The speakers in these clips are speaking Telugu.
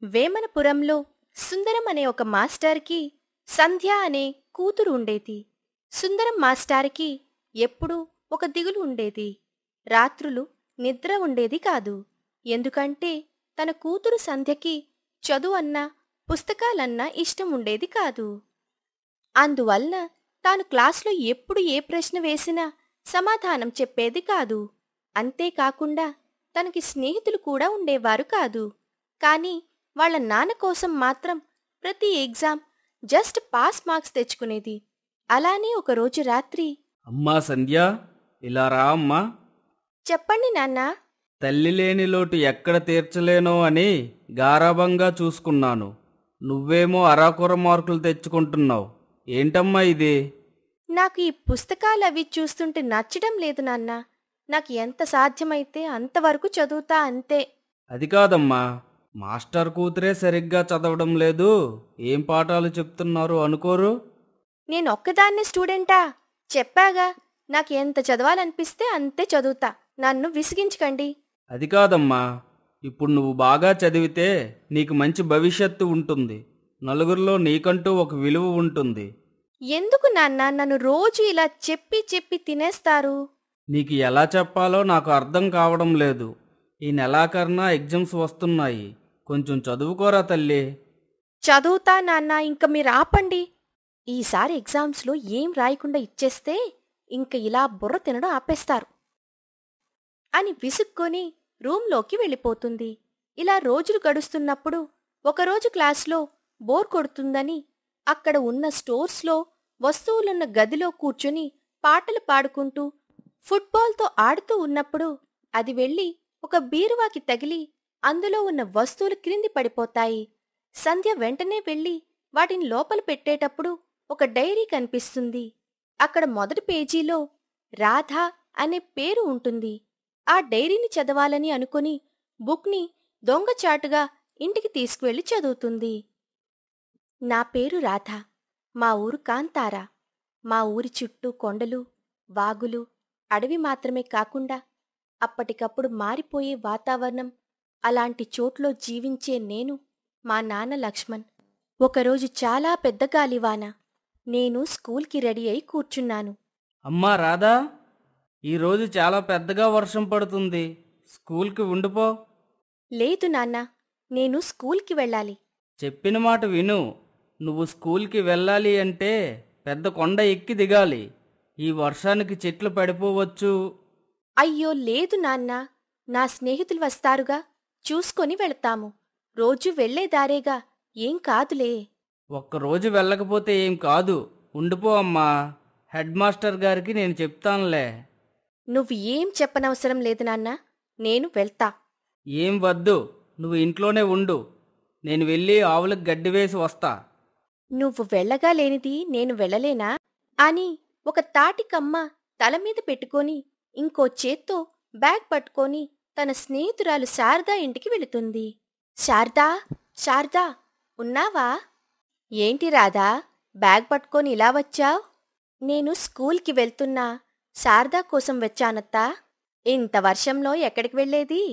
వేమనపురంలో సుందరం అనే ఒక మాస్టర్కి సంధ్య అనే కూతురు ఉండేది. సుందరం మాస్టార్కి ఎప్పుడూ ఒక దిగులు ఉండేది. రాత్రులు నిద్ర ఉండేది కాదు. ఎందుకంటే తన కూతురు సంధ్యకి చదువన్నా పుస్తకాలన్నా ఇష్టం ఉండేది కాదు. అందువల్ల తాను క్లాసులో ఎప్పుడు ఏ ప్రశ్న వేసినా సమాధానం చెప్పేది కాదు. అంతేకాకుండా తనకి స్నేహితులు కూడా ఉండేవారు కాదు. కాని వాళ్ళ నాన్న కోసం మాత్రం ప్రతి ఎగ్జామ్ జస్ట్ పాస్ మార్క్స్ తెచ్చుకునేది. అలానే ఒకరోజు రాత్రి, అమ్మా సంధ్య, ఇలా రా అమ్మా. చెప్పండి నాన్నా. తల్లి లేని లోటు ఎక్కడ తీర్చలేనో అని గారాబంగా చూసుకున్నాను. నువ్వేమో అరాకొర మార్కులు తెచ్చుకుంటున్నావు. ఏంటమ్మా ఇది? నాకు ఈ పుస్తకాలవి చూస్తుంటే నచ్చడం లేదు నాన్నా. నాకు ఎంత సాధ్యమైతే అంతవరకు చదువుతా అంతే. అది కాదమ్మా, మాస్టర్ కూతురే సరిగ్గా చదవడం లేదు. ఏం పాఠాలు చెప్తున్నారు అనుకోరు? నేనొక్కదాన్నే స్టూడెంటా? చెప్పాగా, నాకు ఎంత చదవాలనిపిస్తే అంతే చదువుతా. నన్ను విసిగించకండి. అది కాదమ్మా, ఇప్పుడు నువ్వు బాగా చదివితే నీకు మంచి భవిష్యత్తు ఉంటుంది. నలుగురిలో నీకంటూ ఒక విలువ ఉంటుంది. ఎందుకు నాన్న నన్ను రోజు ఇలా చెప్పి చెప్పి తినేస్తారు? నీకు ఎలా చెప్పాలో నాకు అర్థం కావడం లేదు. ఈ నెలాఖరున ఎగ్జామ్స్ వస్తున్నాయి. కొంచెం చదువుకోరా తల్లి. చదువుతా నాన్న, ఇంక మీరు ఆపండి. ఈసారి ఎగ్జామ్స్లో ఏం రాయకుండా ఇచ్చేస్తే ఇంక ఇలా బుర్ర తినడం ఆపేస్తారు అని విసుక్కొని రూంలోకి వెళ్ళిపోతుంది. ఇలా రోజులు గడుస్తున్నప్పుడు ఒకరోజు క్లాస్లో బోర్ కొడుతుందని అక్కడ ఉన్న స్టోర్స్లో వస్తువులున్న గదిలో కూర్చుని పాటలు పాడుకుంటూ ఫుట్బాల్తో ఆడుతూ ఉన్నప్పుడు అది వెళ్ళి ఒక బీరువాకి తగిలి అందులో ఉన్న వస్తువులు క్రింది పడిపోతాయి. సంధ్య వెంటనే వెళ్ళి వాటిని లోపల పెట్టేటప్పుడు ఒక డైరీ కనిపిస్తుంది. అక్కడ మొదటి పేజీలో రాధ అనే పేరు ఉంటుంది. ఆ డైరీని చదవాలని అనుకుని బుక్ని దొంగచాటుగా ఇంటికి తీసుకువెళ్లి చదువుతుంది. నా పేరు రాధ. మా ఊరు కాంతారా. మా ఊరి చుట్టూ కొండలు, వాగులు, అడవి మాత్రమే కాకుండా అప్పటికప్పుడు మారిపోయే వాతావరణం. అలాంటి చోట్లో జీవించే నేను, మా నాన్న లక్ష్మణ్. ఒకరోజు చాలా పెద్ద గాలివాన. నేను స్కూల్కి రెడీ అయి కూర్చున్నాను. అమ్మా రాధా, ఈరోజు చాలా పెద్దగా వర్షం పడుతుంది. స్కూల్కి ఉండిపో. లేదు నాన్న, నేను స్కూల్కి వెళ్ళాలి. చెప్పిన మాట విను. నువ్వు స్కూల్కి వెళ్ళాలి అంటే పెద్ద కొండ ఎక్కి దిగాలి. ఈ వర్షానికి చెట్లు పడిపోవచ్చు. అయ్యో లేదు నాన్న, నా స్నేహితులు వస్తారుగా, చూసుకొని వెళతాము. రోజు వెళ్లేదారేగా, ఏం కాదులే. ఒక్కరోజు వెళ్ళకపోతే ఏం కాదు. ఉండిపో అమ్మా. హెడ్ మాస్టర్ గారికి నేను చెప్తానులే. నువ్వు ఏం చెప్పనవసరం లేదు నాన్న, నేను వెళ్తా. ఏం వద్దు, నువ్వు ఇంట్లోనే ఉండు. నేను వెళ్ళి ఆవులకు గడ్డి వేసి వస్తా. నువ్వు వెళ్ళగా లేనిది నేను వెళ్ళలేనా అని ఒక తాటికమ్మ తలమీద పెట్టుకొని ఇంకో చేత్తో బ్యాగ్ పట్టుకొని తన స్నేహితురాలు శారదా ఇంటికి వెళుతుంది. శారదా, శారదా, ఉన్నావా? ఏంటి రాధా, బ్యాగ్ పట్టుకొని ఇలా వచ్చావ్? నేను స్కూల్కి వెళ్తున్నా. శారదా కోసం వచ్చానత్తా. ఇంత వర్షంలో ఎక్కడికి వెళ్ళేది?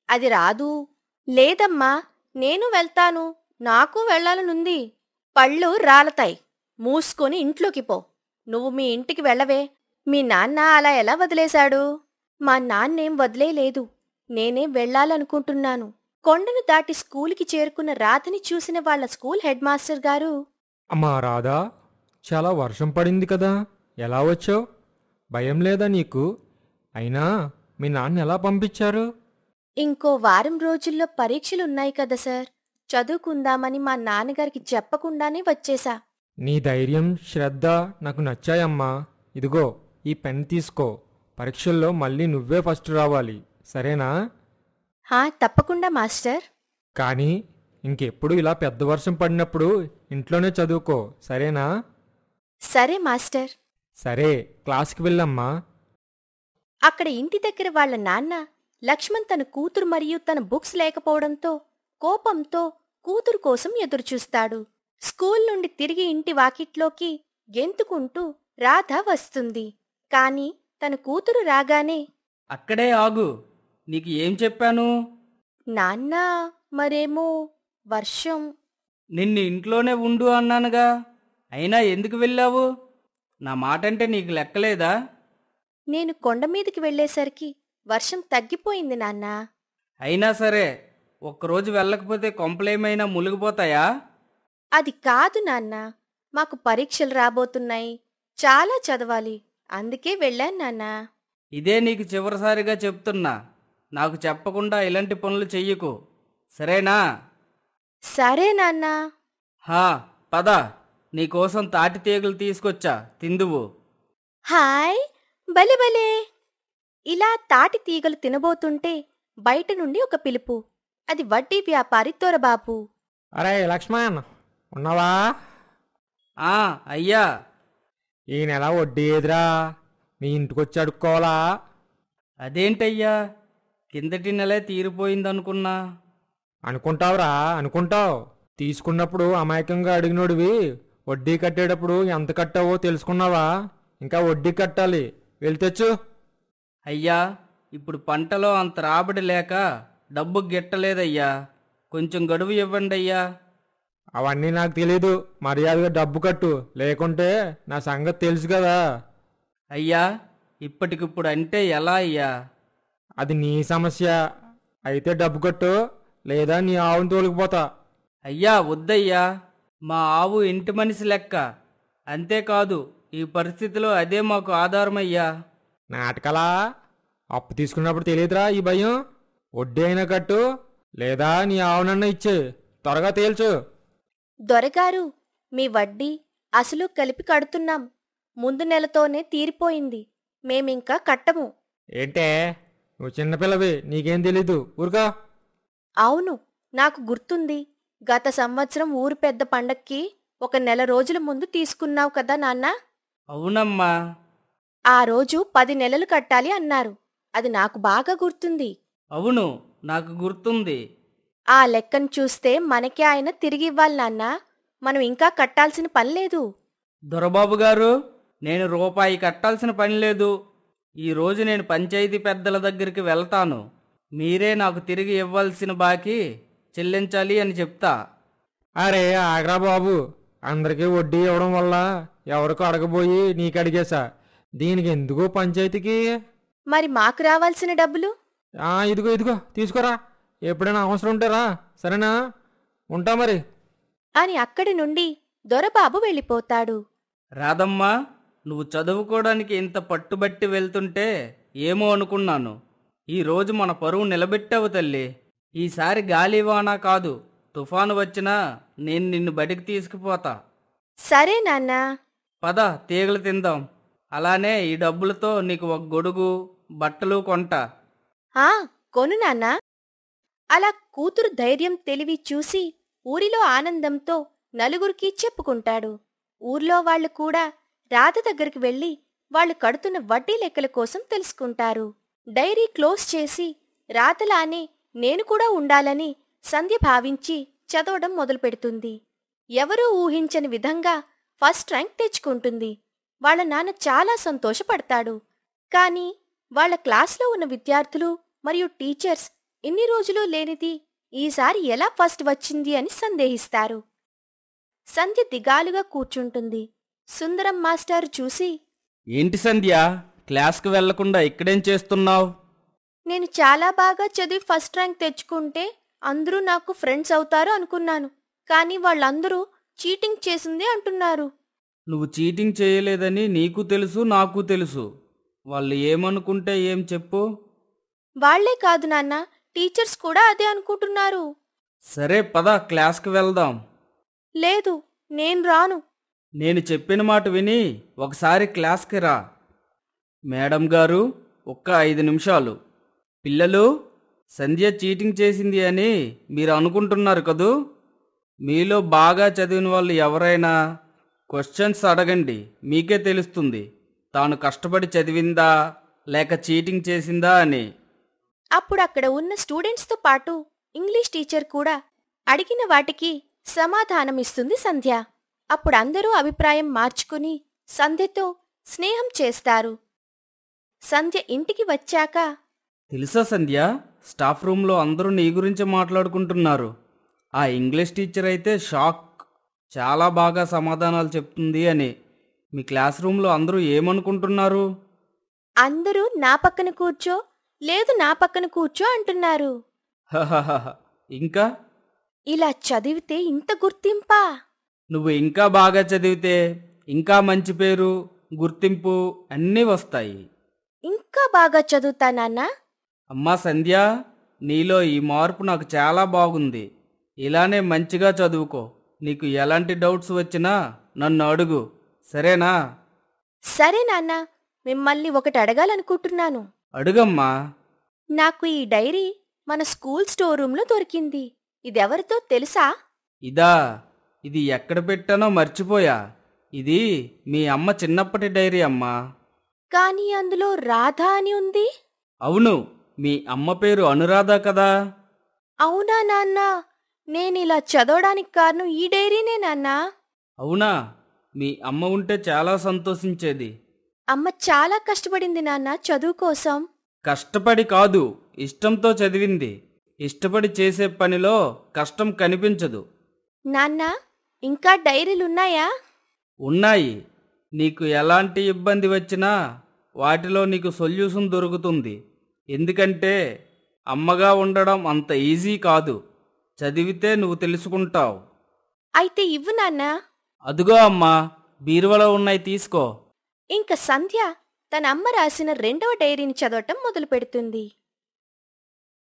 అది రాదు. లేదమ్మా, నేను వెళ్తాను. నాకు వెళ్లాలనుంది. పళ్ళు రాలతాయి. మూసుకొని ఇంట్లోకి పో. నువ్వు మీ ఇంటికి వెళ్ళవే. మీ నాన్న అలా ఎలా వదిలేశాడు? మా నాన్నేం వదిలేలేదు. నేనే వెళ్లాలనుకుంటున్నాను. కొండను దాటి స్కూలుకి చేరుకున్న రాధని చూసిన వాళ్ల స్కూల్ హెడ్ మాస్టర్ గారు, అమ్మా రాధా, చాలా వర్షం పడింది కదా, ఎలా వచ్చావు? భయం లేదా నీకు? అయినా మీ నాన్న ఎలా పంపించారు? ఇంకో వారం రోజుల్లో పరీక్షలున్నాయి కదా సార్, చదువుకుందామని మా నాన్నగారికి చెప్పకుండానే వచ్చేశా. నీ ధైర్యం, శ్రద్ధ నాకు నచ్చాయమ్మా. ఇదిగో ఈ పెన్ తీసుకో. పరీక్షల్లో మళ్ళీ నువ్వే ఫస్ట్ రావాలి, సరేనా? తప్పకుండా మాస్టర్. కానీ ఇంకెప్పుడు ఇలా పెద్ద వర్షం పడినప్పుడు ఇంట్లోనే చదువుకో, సరేనా? సరే మాస్టర్. సరే, క్లాస్కి వెళ్ళమ్మా. అక్కడ ఇంటి దగ్గర వాళ్ల నాన్న లక్ష్మణ్ తన కూతురు మరియు తన బుక్స్ లేకపోవడంతో కోపంతో కూతురు కోసం ఎదురుచూస్తాడు. స్కూల్ నుండి తిరిగి ఇంటి వాకిట్లోకి గెంతుకుంటూ రాధ వస్తుంది. కాని తన కూతురు రాగానే, అక్కడే ఆగు, నీకు ఏం చెప్పాను? నాన్నా మరేమో వర్షం. నిన్ను ఇంట్లోనే ఉండు అన్నానుగా, అయినా ఎందుకు వెళ్ళావు? నా మాటంటే నీకు లెక్కలేదా? నేను కొండమీదికి వెళ్ళేసరికి వర్షం తగ్గిపోయింది నాన్నా. అయినా సరే, ఒక్కరోజు వెళ్ళకపోతే కొంపలేమైనా మునిగిపోతాయా? అది కాదు నాన్నా, మాకు పరీక్షలు రాబోతున్నాయి, చాలా చదవాలి, అందుకే వెళ్ళాను నాన్నా. ఇదే నీకు చివరిసారిగా చెప్తున్నా, నాకు చెప్పకుండా ఇలాంటి పనులు చెయ్యకు, సరేనా? సరే నాన్నా. హా, పద, నీకోసం తాటి తీగలు తీసుకొచ్చా, తిందువు. హాయ్, భలే భలే. ఇలా తాటి తీగలు తినబోతుంటే బయట నుండి ఒక పిలుపు. అది వడ్డీ వ్యాపారి దొరబాబు. అరే లక్ష్మణ్, ఉన్నావా? ఆ అయ్యా. ఈ నెల వడ్డీ ఏదిరా? మీ ఇంటికొచ్చి అడుక్కోవాలా? అదేంటయ్యా, కిందటి నెలే తీరిపోయిందనుకున్నా. అనుకుంటావురా, అనుకుంటావు. తీసుకున్నప్పుడు అమాయకంగా అడిగినోడివి వడ్డీ కట్టేటప్పుడు ఎంత కట్టావో తెలుసుకున్నావా? ఇంకా వడ్డీ కట్టాలి, వెళ్ళి తెచ్చు. అయ్యా, ఇప్పుడు పంటలో అంత రాబడి లేక డబ్బు గిట్టలేదయ్యా, కొంచెం గడువు ఇవ్వండి అయ్యా. అవన్నీ నాకు తెలీదు, మర్యాదగా డబ్బు కట్టు, లేకుంటే నా సంగతి తెలుసు కదా. అయ్యా, ఇప్పటికిప్పుడు అంటే ఎలా అయ్యా? అది నీ సమస్య. అయితే డబ్బు కట్టు, లేదా నీ ఆవును తోలుకుపోతా. అయ్యా వద్దయ్యా, మా ఆవు ఇంటి మనిషి లెక్క, అంతేకాదు ఈ పరిస్థితిలో అదే మాకు ఆధారమయ్యా. నాటకలా? అప్పు తీసుకున్నప్పుడు తెలియదురా ఈ భయం? వడ్డీ అయినా కట్టు, లేదా నీ ఆవునన్నా ఇచ్చే, త్వరగా తేల్చు. దొరగారు, మీ వడ్డీ అసలు కలిపి కడుతున్నాం. ముందు నెలతోనే తీరిపోయింది, మేమింకా కట్టము. ఏంటే, నువ్వు చిన్నపిల్లవి, నీకేం తెలీదు, ఊరుకా. అవును, నాకు గుర్తుంది. గత సంవత్సరం ఊరు పెద్ద పండక్కి 1 నెల రోజుల ముందు తీసుకున్నావు కదా నాన్నా? అవునమ్మా. ఆ రోజు 10 నెలలు కట్టాలి అన్నారు. అది నాకు బాగా గుర్తుంది. అవును, నాకు గుర్తుంది. ఆ లెక్కను చూస్తే మనకే ఆయన తిరిగివ్వాలి నాన్నా. మనం ఇంకా కట్టాల్సిన పనిలేదు. దొరబాబు గారు, నేను రూపాయి కట్టాల్సిన పని లేదు. ఈరోజు నేను పంచాయతీ పెద్దల దగ్గరికి వెళ్తాను. మీరే నాకు తిరిగి ఇవ్వాల్సిన బాకీ చెల్లించాలి అని చెప్తా. అరే ఆగ్రా బాబు, అందరికీ వడ్డీ ఇవ్వడం వల్ల ఎవరికో అడగబోయి నీకు అడిగేశా. దీనికి ఎందుకు పంచాయతీకి? మరి మాకు రావాల్సిన డబ్బులు? ఇదిగో ఇదిగో తీసుకోరా, ఎప్పుడైనా అవసరం ఉంటారా, సరేనా? ఉంటా మరి అని అక్కడి నుండి దొరబాబు వెళ్ళిపోతాడు. రాదమ్మా, నువ్వు చదువుకోవడానికి ఇంత పట్టుబట్టి వెళ్తుంటే ఏమో అనుకున్నాను. ఈరోజు మన పరువు నిలబెట్టావు తల్లి. ఈసారి గాలివాన కాదు, తుఫాను వచ్చినా నేను నిన్ను బడికి తీసుకుపోతా. సరే నాన్నా. పద, తీగలు తిందాం. అలానే ఈ డబ్బులతో నీకు ఒక గొడుగు, బట్టలు కొంటా. కొను నాన్నా. అలా కూతురు ధైర్యం తెలివి చూసి ఊరిలో ఆనందంతో నలుగురికి చెప్పుకుంటాడు. ఊర్లో వాళ్లు కూడా రాధ దగ్గరికి వెళ్లి వాళ్లు కడుతున్న వడ్డీ లెక్కల కోసం తెలుసుకుంటారు. డైరీ క్లోజ్ చేసి రాధలానే నేను కూడా ఉండాలని సంధ్య భావించి చదవడం మొదలుపెడుతుంది. ఎవరూ ఊహించని విధంగా ఫస్ట్ ర్యాంక్ తెచ్చుకుంటుంది. వాళ్ల నాన్న చాలా సంతోషపడతాడు. కాని వాళ్ల క్లాస్లో ఉన్న విద్యార్థులు మరియు టీచర్స్ ఇన్ని రోజులు లేనిది ఈసారి ఎలా ఫస్ట్ వచ్చింది అని సందేహిస్తారు. సంధ్య దిగాలుగా కూర్చుంటుంది. సుందరం మాస్టారు చూసి, ఏంటి సంధ్య, క్లాస్కి వెళ్లకుండా ఇక్కడేం చేస్తున్నావు? నేను చాలా బాగా చదివి ఫస్ట్ ర్యాంక్ తెచ్చుకుంటే అందరూ నాకు ఫ్రెండ్స్ అవుతారు అనుకున్నాను. కానీ వాళ్ళందరూ చీటింగ్ చేసింది అంటున్నారు. నువ్వు చీటింగ్ చేయలేదని నీకు తెలుసు, నాకు తెలుసు. వాళ్ళు ఏమనుకుంటే ఏం చెప్పు? వాళ్లే కాదు నాన్న, టీచర్స్ కూడా అదే అనుకుంటున్నారు. సరే పద, క్లాస్కి వెళ్దాం. లేదు, నేను రాను. నేను చెప్పిన మాట విని ఒకసారి క్లాస్కి రా. మేడం గారు, ఒక్క 5 నిమిషాలు. పిల్లలు, సంధ్య చీటింగ్ చేసింది అని మీరు అనుకుంటున్నారు కదూ? మీలో బాగా చదివిన వాళ్ళు ఎవరైనా క్వశ్చన్స్ అడగండి, మీకే తెలుస్తుంది తాను కష్టపడి చదివిందా లేక చీటింగ్ చేసిందా అని. అప్పుడు అక్కడ ఉన్న స్టూడెంట్స్తో పాటు ఇంగ్లీష్ టీచర్ కూడా అడిగిన వాటికి సమాధానమిస్తుంది సంధ్య. అప్పుడు అందరూ అభిప్రాయం మార్చుకుని సంధ్యతో స్నేహం చేస్తారు. సంధ్య ఇంటికి వచ్చాక తెలుసా సంధ్య, స్టాఫ్ రూమ్లో అందరూ నీ గురించి మాట్లాడుకుంటున్నారు. ఆ ఇంగ్లీష్ టీచర్ అయితే షాక్, చాలా బాగా సమాధానాలు చెప్తుంది అని. మీ క్లాస్ రూమ్లో అందరూ ఏమనుకుంటున్నారు? అందరూ నా పక్కన కూర్చో, లేదు నా పక్కన కూర్చో అంటున్నారు. హహహహ. ఇంకా ఇలా చదివితే ఇంత గుర్తింపా? నువ్వు ఇంకా బాగా చదివితే ఇంకా మంచి పేరు, గుర్తింపు అన్నీ వస్తాయి. ఇంకా బాగా చదువుతా నాన్నా. అమ్మా సంధ్య, నీలో ఈ మార్పు నాకు చాలా బాగుంది. ఇలానే మంచిగా చదువుకో. నీకు ఎలాంటి డౌట్స్ వచ్చినా నన్ను అడుగు, సరేనా? సరే నాన్నా, మిమ్మల్ని ఒకటి అడగాలనుకుంటున్నాను. అడుగమ్మా. నాకు ఈ డైరీ మన స్కూల్ స్టోర్ రూంలో దొరికింది. ఇదెవరితో తెలుసా? ఇదా? ఇది ఎక్కడ పెట్టానో మర్చిపోయా. ఇది మీ అమ్మ చిన్నప్పటి డైరీ అమ్మా. కానీ అందులో రాధా అని ఉంది. అవును, మీ అమ్మ పేరు అనురాధ కదా. అవునా నాన్నా? నేనిలా చదవడానికి కారణం ఈ డైరీనే నాన్నా. అవునా? మీ అమ్మ ఉంటే చాలా సంతోషించేది. అమ్మ చాలా కష్టపడింది నాన్న చదువు కోసం. కష్టపడి కాదు, ఇష్టంతో చదివింది. ఇష్టపడి చేసే పనిలో కష్టం కనిపించదు. నాన్నా, ఇంకా డైరీలున్నాయా? ఉన్నాయి. నీకు ఎలాంటి ఇబ్బంది వచ్చినా వాటిలో నీకు సొల్యూషన్ దొరుకుతుంది. ఎందుకంటే అమ్మగా ఉండడం అంత ఈజీ కాదు. చదివితే నువ్వు తెలుసుకుంటావు. అయితే ఇవ్వు నాన్నా. అదుగో అమ్మా, బీరువలో ఉన్నాయి, తీసుకో. ఇంక సంధ్య తన అమ్మ రాసిన రెండవ డైరీని చదవటం మొదలు పెడుతుంది.